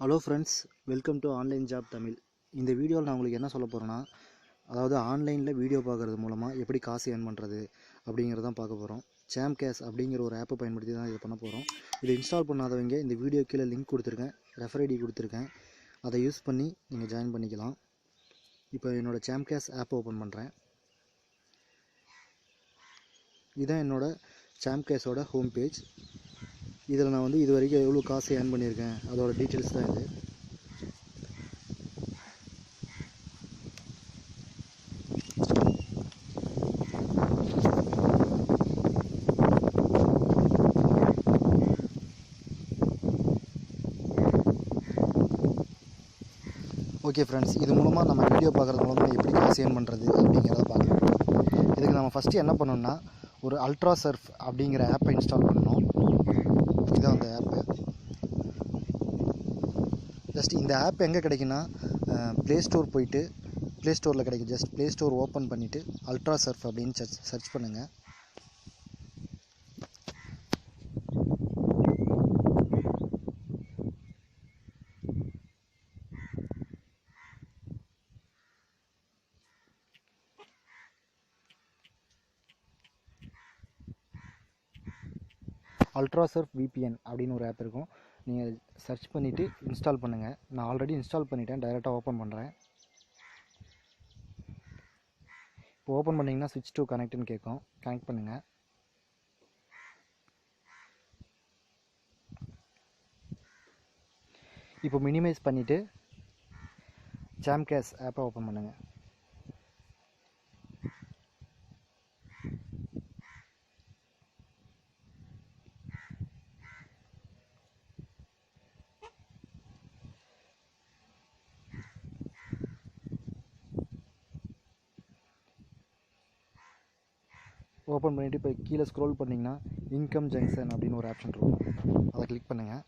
Hello friends, welcome to online job Tamil. இந்த வீடியோவில் நான் உங்களுக்கு என்ன சொல்ல போகிறேன்னா, அதாவது ஆன்லைனில் வீடியோ பார்க்குறது மூலமாக எப்படி காசு ஏர்ன் பண்ணுறது அப்படிங்கிறத தான் பார்க்க போகிறோம். சாம்கேஸ் அப்படிங்கிற ஒரு ஆப்பை பயன்படுத்தி தான் இதை பண்ண போகிறோம். இதை இன்ஸ்டால் பண்ணாதவங்க இந்த வீடியோ கீழே லிங்க் கொடுத்துருக்கேன், ரெஃபர் ஐடி கொடுத்துருக்கேன். அதை யூஸ் பண்ணி நீங்கள் ஜாயின் பண்ணிக்கலாம். இப்போ என்னோடய சாம்கேஸ் ஆப்பை ஓப்பன் பண்ணுறேன். இதுதான் என்னோடய சாம்கேஸோட ஹோம் பேஜ். இதில் நான் வந்து இது வரைக்கும் எவ்வளோ காசு ஏர்ன் பண்ணியிருக்கேன் அதோட டீட்டெயில்ஸ் தான் இது. ஓகே ஃப்ரெண்ட்ஸ், இது மூலமாக நம்ம வீடியோ பார்க்குறது மூலமாக எப்படி காசு ஏர்ன் பண்ணுறது அப்படிங்கிறத பார்க்கலாம். இதுக்கு நம்ம ஃபஸ்ட்டு என்ன பண்ணணும்னா, ஒரு அல்ட்ரா சர்ஃப் அப்படிங்கிற ஆப்பை இன்ஸ்டால் பண்ணணும். இதுதான் அந்த ஆப்பு. ஜஸ்ட் இந்த ஆப் எங்கே கிடைக்குன்னா, ப்ளே ஸ்டோர் போயிட்டு ப்ளே ஸ்டோரில் கிடைக்கும். ஜஸ்ட் ப்ளே ஸ்டோர் ஓப்பன் பண்ணிவிட்டு அல்ட்ரா சர்ஃப் அப்படின்னு சர்ச் பண்ணுங்கள். அல்ட்ரா சர்ஃப் விபிஎன் அப்படின்னு ஒரு ஆப் இருக்கும். நீங்கள் சர்ச் பண்ணிவிட்டு இன்ஸ்டால் பண்ணுங்கள். நான் ஆல்ரெடி இன்ஸ்டால் பண்ணிவிட்டேன். டைரெக்டாக ஓப்பன் பண்ணுறேன். இப்போ ஓப்பன் பண்ணிங்கன்னா ஸ்விட்ச் டு கனெக்ட்னு கேட்கும். கனெக்ட் பண்ணுங்கள். இப்போ மினிமைஸ் பண்ணிவிட்டு சாம்கேஸ் ஆப்பை ஓப்பன் பண்ணுங்கள். ஓப்பன் பண்ணிவிட்டு இப்போ கீழே ஸ்க்ரோல் பண்ணிங்கன்னா இன்கம் ஜங்ஷன் அப்படின்னு ஒரு ஆப்ஷன் இருக்கும். அதை கிளிக் பண்ணுங்கள்.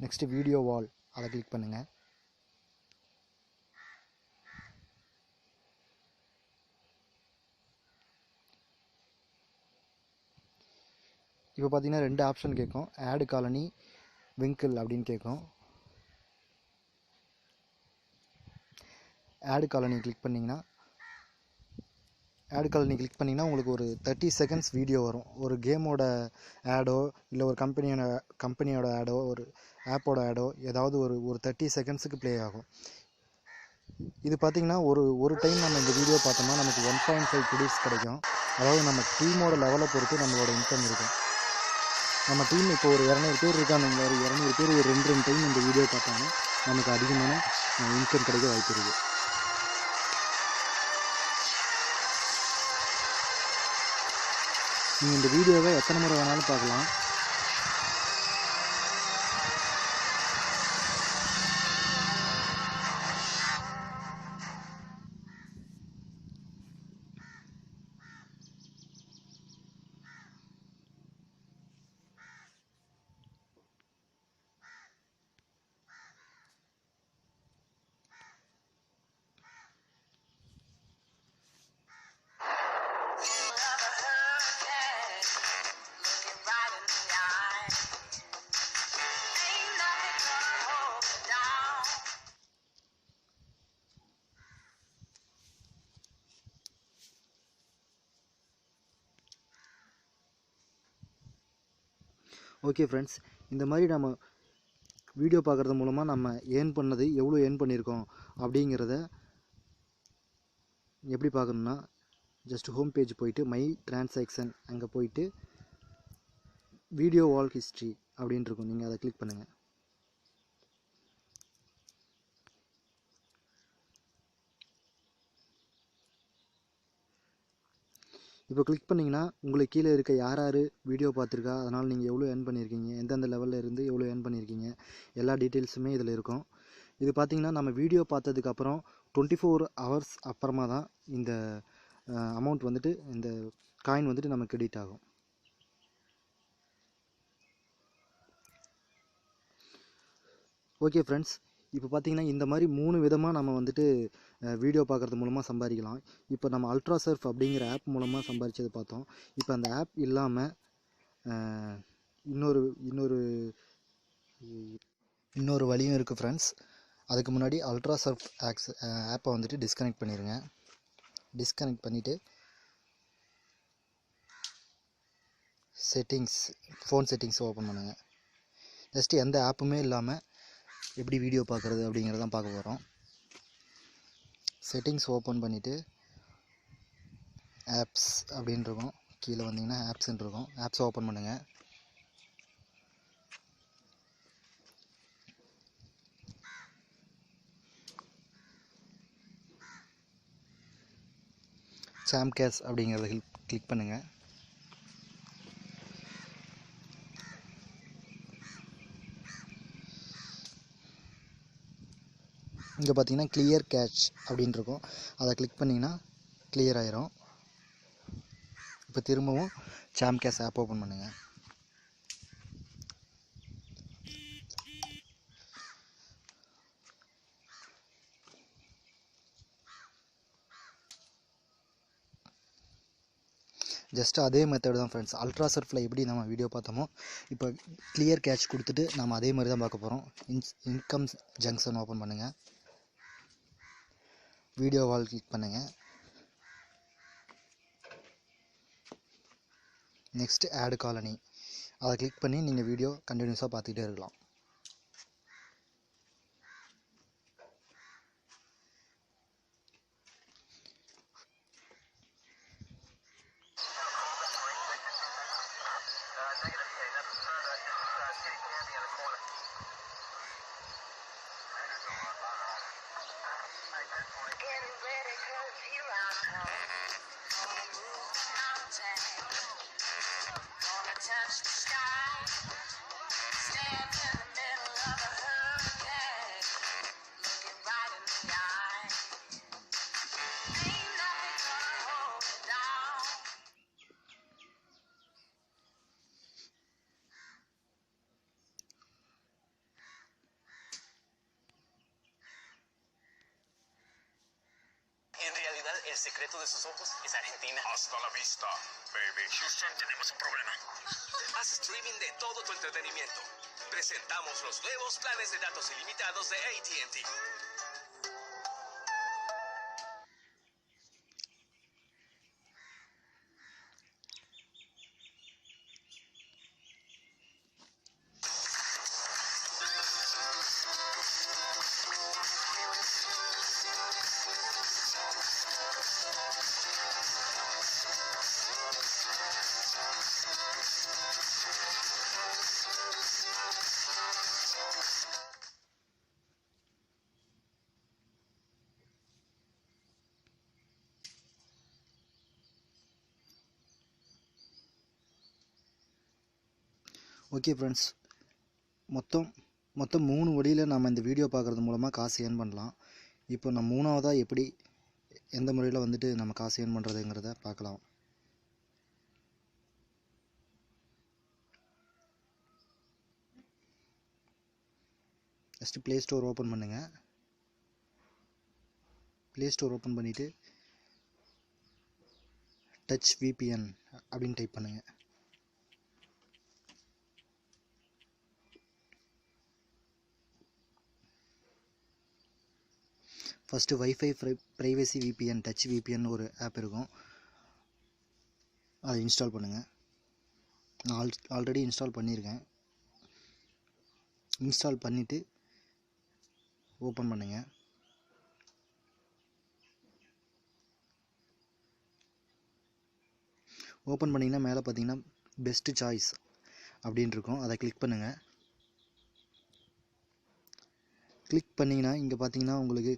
நெக்ஸ்ட்டு வீடியோ வால், அதை கிளிக் பண்ணுங்கள். இப்போ பார்த்தீங்கன்னா 2 ஆப்ஷன் கேட்கும். ஆடு காலனி, விங்கிள் அப்படின்னு கேட்கும். ஆடு காலனி கிளிக் பண்ணிங்கன்னா உங்களுக்கு ஒரு 30 செகண்ட்ஸ் வீடியோ வரும். ஒரு கேமோட ஆடோ இல்லை ஒரு கம்பெனியோட ஆடோ ஒரு ஆப்போட ஆடோ ஏதாவது ஒரு 30 செகண்ட்ஸுக்கு ப்ளே ஆகும். இது பார்த்திங்கன்னா ஒரு டைம் நம்ம இந்த வீடியோ பார்த்தோம்னா நமக்கு 1.5 கிரெடிட்ஸ் கிடைக்கும். அதாவது நம்ம டீமோட லெவலை பொறுத்து நம்மளோட இன்கம் இருக்கும். நம்ம டீம் இப்போ ஒரு 200 பேர் இருக்காங்க. 200 பேர் ஒரு 2 டைம் இந்த வீடியோ பார்த்தாங்கன்னா நமக்கு அதிகமான இன்கம் கிடைக்க வாய்ப்பு இருக்குது. நீங்கள் இந்த வீடியோவை எத்தனை முறை வேணாலும் பார்க்கலாம். ஓகே ஃப்ரெண்ட்ஸ், இந்த மாதிரி நம்ம வீடியோ பார்க்குறது மூலமாக நம்ம ஏர்ன் பண்ணது எவ்வளோ ஏர்ன் பண்ணியிருக்கோம் அப்படிங்கிறத எப்படி பார்க்கணுன்னா, ஜஸ்ட் ஹோம் பேஜ் போயிட்டு மை டிரான்சாக்ஷன் அங்கே போயிட்டு வீடியோ வால் ஹிஸ்ட்ரி அப்படின்னு இருக்கும். நீங்கள் அதை கிளிக் பண்ணுங்கள். இப்போ கிளிக் பண்ணிங்கன்னா உங்களுக்கு கீழே இருக்க யார் வீடியோ பார்த்துருக்கா, அதனால் நீங்கள் எவ்வளோ ஏர்ன் பண்ணியிருக்கீங்க, எந்தெந்த லெவலில் இருந்து எவ்வளோ ஏர்ன் பண்ணியிருக்கீங்க, எல்லா டீட்டெயில்ஸுமே இதில் இருக்கும். இது பார்த்திங்கன்னா நம்ம வீடியோ பார்த்ததுக்கப்புறம் 24 ஹவர்ஸ் அப்புறமா தான் இந்த அமௌண்ட் வந்துட்டு, இந்த காயின் வந்துட்டு நமக்கு கிரெடிட் ஆகும். ஓகே ஃப்ரெண்ட்ஸ், இப்போ பார்த்திங்கன்னா இந்த மாதிரி 3 விதமாக நம்ம வந்துட்டு வீடியோ பார்க்குறது மூலமாக சம்பாதிக்கலாம். இப்போ நம்ம அல்ட்ரா சர்ஃப் அப்படிங்கிற ஆப் மூலமாக சம்பாதிச்சது பார்த்தோம். இப்போ அந்த ஆப் இல்லாமல் இன்னொரு இன்னொரு வழியும் இருக்குது ஃப்ரெண்ட்ஸ். அதுக்கு முன்னாடி அல்ட்ரா சர்ஃப் ஆப்பை வந்துட்டு டிஸ்கனெக்ட் பண்ணிடுங்க. டிஸ்கனெக்ட் பண்ணிவிட்டு செட்டிங்ஸ், ஃபோன் செட்டிங்ஸ் ஓப்பன் பண்ணுங்கள். ஜஸ்ட்டு எந்த ஆப்புமே இல்லாமல் எப்படி வீடியோ பார்க்குறது அப்படிங்கிறதான் பார்க்க போகிறோம். செட்டிங்ஸ் ஓப்பன் பண்ணிவிட்டு ஆப்ஸ் அப்படின்னு இருக்கும், கீழே வந்தீங்கன்னா ஆப்ஸ்ன்னு இருக்கும். ஆப்ஸ் ஓப்பன் பண்ணுங்கள். சாம்கேஸ் அப்படிங்கிறத கிளிக் பண்ணுங்கள். இங்கே பார்த்தீங்கன்னா கிளியர் கேட்ச் அப்படின்னு இருக்கும், அதை கிளிக் பண்ணிங்கன்னா கிளியர் ஆயிரும். இப்போ திரும்பவும் சாம்கேஸ் ஆப் ஓப்பன் பண்ணுங்கள். ஜஸ்ட் அதே மெத்தட் தான் ஃப்ரெண்ட்ஸ். அல்ட்ரா சர்ஃபில் எப்படி நம்ம வீடியோ பார்த்தோமோ இப்போ கிளியர் கேட்ச் கொடுத்துட்டு நம்ம அதே மாதிரி தான் பார்க்க போகிறோம். இன்கம் ஜங்ஷன் ஓப்பன் பண்ணுங்கள். வீடியோ வால் கிளிக் பண்ணுங்கள். நெக்ஸ்ட்டு ஆட் காலனி, அதை கிளிக் பண்ணி நீங்கள் வீடியோ கண்டினியூஸாக பார்த்துக்கிட்டே இருக்கலாம். En realidad, el secreto de sus ojos es Argentina. Hasta la vista, baby. Houston, tenemos un problema. Haz streaming de todo tu entretenimiento. Presentamos los nuevos planes de datos ilimitados de AT&T. Okay friends, மொத்தம் 3 வழியில் நம்ம இந்த video பார்க்குறது மூலமாக காசு earn பண்ணலாம். இப்போ நம்ம 3வதாக எப்படி எந்த முறையில் வந்துட்டு நம்ம காசு ஏர்ன் பண்ணுறதுங்கிறத பார்க்கலாம். ஃபஸ்ட்டு ப்ளே ஸ்டோர் ஓப்பன் பண்ணுங்கள். ப்ளே ஸ்டோர் ஓப்பன் பண்ணிவிட்டு டச் விபிஎன் அப்படின்னு டைப் பண்ணுங்கள். First wifi privacy VPN, touch VPN ஒரு ஆப் இருக்கும், அதை இன்ஸ்டால் பண்ணுங்கள். நான் ஆல்ரெடி இன்ஸ்டால் பண்ணியிருக்கேன். இன்ஸ்டால் பண்ணிவிட்டு ஓப்பன் பண்ணுங்கள். ஓப்பன் பண்ணிங்கன்னா மேலே பார்த்தீங்கன்னா பெஸ்ட்டு சாய்ஸ் அப்படின்னு இருக்கும், அதை கிளிக் பண்ணுங்கள். கிளிக் பண்ணிங்கன்னா இங்கே பார்த்தீங்கன்னா உங்களுக்கு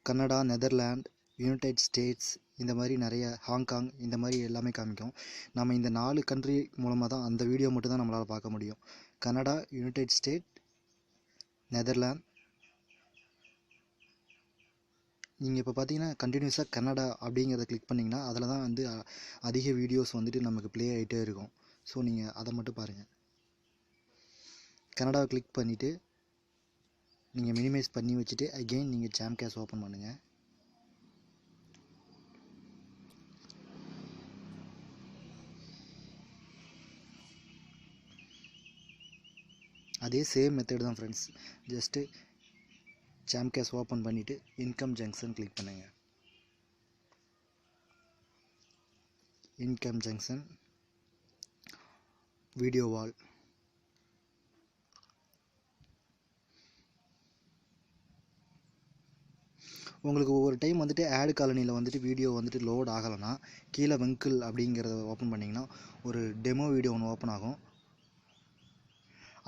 கனடா, நெதர்லாண்ட், யுனைடெட் ஸ்டேட்ஸ், இந்த மாதிரி நிறைய ஹாங்காங், இந்த மாதிரி எல்லாமே காமிக்கும். நம்ம இந்த 4 கண்ட்ரி மூலமாக தான் அந்த வீடியோ மட்டும் தான் நம்மளால் பார்க்க முடியும். Canada, United state, Netherland. நீங்கள் இப்போ பார்த்தீங்கன்னா கண்டினியூஸாக கனடா அப்படிங்கிறத கிளிக் பண்ணிங்கன்னா அதில் தான் வந்து அதிக வீடியோஸ் வந்துட்டு நமக்கு ப்ளே ஆகிட்டே இருக்கும். ஸோ நீங்கள் அதை மட்டும் பாருங்கள். கனடாவை கிளிக் பண்ணிவிட்டு நீங்கள் மினிமைஸ் பண்ணி வச்சுட்டு அகெயின் நீங்கள் சாம்கேஸ் ஓப்பன் பண்ணுங்கள். அதே சேம் மெத்தட் தான் ஃப்ரெண்ட்ஸ். ஜஸ்ட்டு சாம்கேஸ் ஓப்பன் பண்ணிவிட்டு இன்கம் ஜங்ஷன் கிளிக் பண்ணுங்கள். இன்கம் ஜங்ஷன், வீடியோ வால், உங்களுக்கு ஒவ்வொரு டைம் வந்துட்டு ஆட் காலனியில் வந்துட்டு வீடியோ வந்துட்டு லோட் ஆகலைன்னா கீழே வெங்கிள் அப்படிங்கிறத ஓப்பன் பண்ணிங்கன்னா ஒரு டெமோ வீடியோ ஒன்று ஓப்பன் ஆகும்.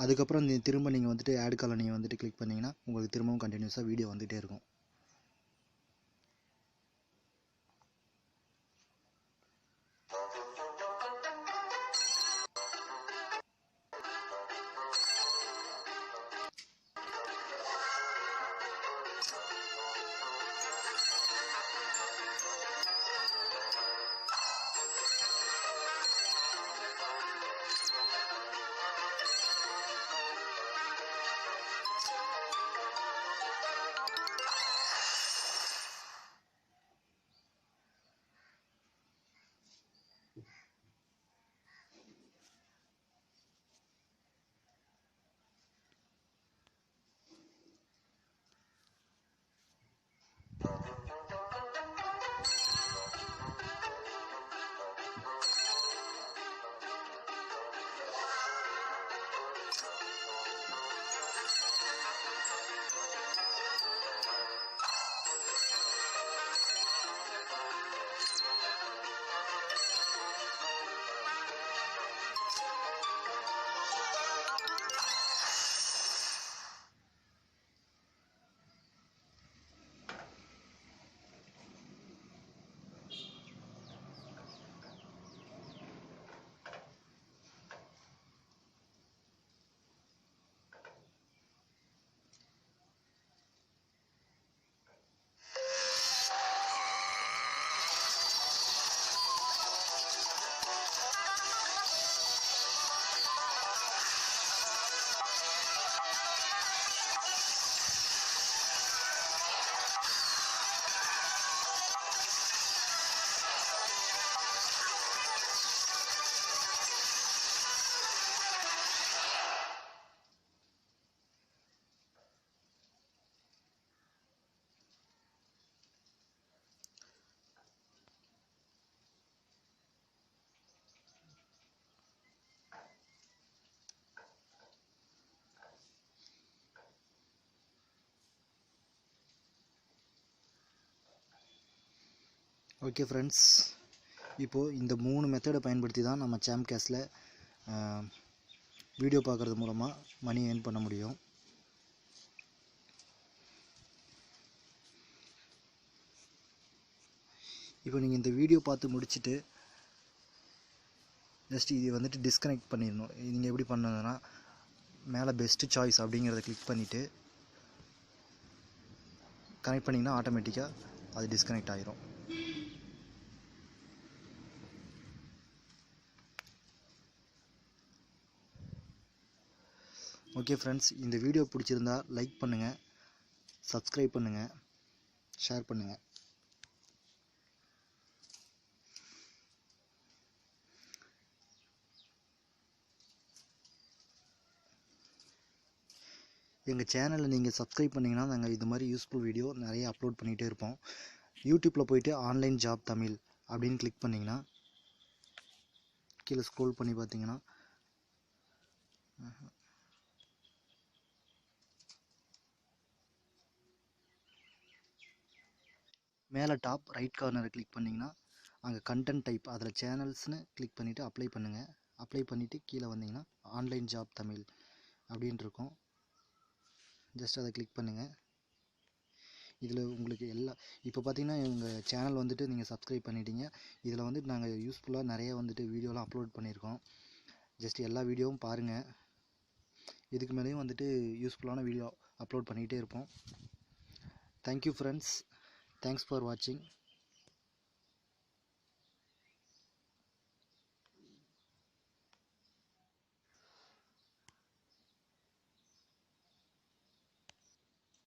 அதுக்கப்புறம் திரும்ப நீங்கள் வந்துட்டு ஆட் காலனியை வந்துட்டு கிளிக் பண்ணிங்கன்னா உங்களுக்கு திரும்பவும் கண்டினியூஸாக வீடியோ வந்துகிட்டே இருக்கும். ஓகே ஃப்ரெண்ட்ஸ், இப்போது இந்த 3 மெத்தடை பயன்படுத்தி தான் நம்ம சாம்கேஸில் வீடியோ பார்க்குறது மூலமாக மணி ஏர்ன் பண்ண முடியும். இப்போ நீங்கள் இந்த வீடியோ பார்த்து முடிச்சுட்டு ஜஸ்ட் இது வந்துட்டு டிஸ்கனெக்ட் பண்ணிடணும். நீங்கள் எப்படி பண்ணதுன்னா மேலே பெஸ்ட்டு சாய்ஸ் அப்படிங்கிறத கிளிக் பண்ணிவிட்டு கனெக்ட் பண்ணிங்கன்னா ஆட்டோமேட்டிக்காக அது டிஸ்கனெக்ட் ஆகிரும். ஓகே ஃப்ரெண்ட்ஸ், இந்த வீடியோ பிடிச்சிருந்தா லைக் பண்ணுங்கள், சப்ஸ்கிரைப் பண்ணுங்கள், ஷேர் பண்ணுங்கள். எங்கள் சேனலை நீங்கள் சப்ஸ்கிரைப் பண்ணிங்கன்னா நாங்கள் இது மாதிரி யூஸ்ஃபுல் வீடியோ நிறைய அப்லோட் பண்ணிகிட்டே இருப்போம். யூடியூப்பில் போயிட்டு ஆன்லைன் ஜாப் தமிழ் அப்படின்னு கிளிக் பண்ணிங்கன்னா கீழே ஸ்க்ரோல் பண்ணி பார்த்தீங்கன்னா மேலே டாப் ரைட் கார்னரை கிளிக் பண்ணிங்கன்னா அங்கே கண்டென்ட் டைப் அதில் சேனல்ஸ்னு கிளிக் பண்ணிவிட்டு அப்ளை பண்ணுங்கள். அப்ளை பண்ணிவிட்டு கீழே வந்தீங்கன்னா ஆன்லைன் ஜாப் தமிழ் அப்படின்ட்டு இருக்கும். ஜஸ்ட் அதை கிளிக் பண்ணுங்கள். இதில் உங்களுக்கு இப்போ பார்த்தீங்கன்னா எங்கள் சேனல் வந்துட்டு நீங்கள் சப்ஸ்கிரைப் பண்ணிட்டீங்க. இதில் வந்துட்டு நாங்கள் யூஸ்ஃபுல்லாக நிறைய வந்துட்டு வீடியோலாம் அப்லோட் பண்ணியிருக்கோம். ஜஸ்ட் எல்லா வீடியோவும் பாருங்கள். இதுக்கு மேலேயும் வந்துட்டு யூஸ்ஃபுல்லான வீடியோ அப்லோட் பண்ணிகிட்டே இருப்போம். தேங்க்யூ ஃப்ரெண்ட்ஸ், தேங்க்ஸ் ஃபார் வாட்சிங்.